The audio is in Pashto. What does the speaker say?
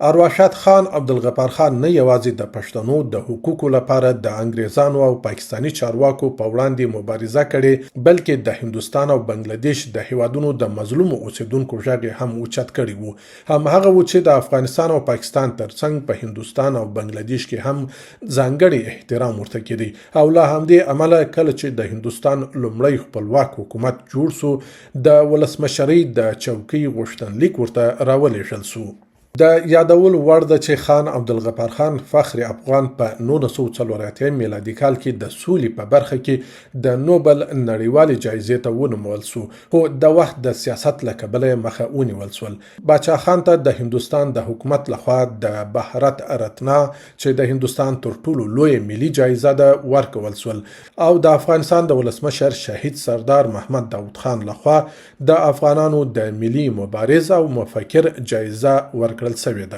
ارواښاد خان عبدالغفار خان نه یوازې د پښتنو د حقوقو لپاره د انګریزانو او پاکستاني چارواکو په وړاندې مبارزه کړې، بلکې د هندوستان او بنگلادیش د هیوادونو د مظلومو اوسیدونکو غږ هم اوچت کړی وو. هماغه و چې د افغانستان او پاکستان ترڅنګ په هندوستان او بنگلادیش کې هم ځانګړی احترام ورته کېدی، او له همدې امله کله چې د هندوستان لومړی خپلواک حکومت جوړ سو، د ولسمشرۍ د چوکۍ غوښتنلیک ورته راولېږل سو. د یادول وړ ده چې خان عبدالغفار خان فخر افغان په 1940 میلادي کال کې د سولې په برخه کې د نوبل نړیوالې جایزې ته ونومول سو، خو د وخت د سیاست له کبله مخه ونیول سول. باچا خان ته د هندوستان د حکومت لخوا د بهارت رتنا چې د هندوستان تر ټولو لوی ملي جایزه ده ورکول سول، او د افغانستان د ولسمشر شهید سردار محمد داود خان لخوا د افغانانو د ملي مبارز او مفکر جایزه ورکړل سوې ده.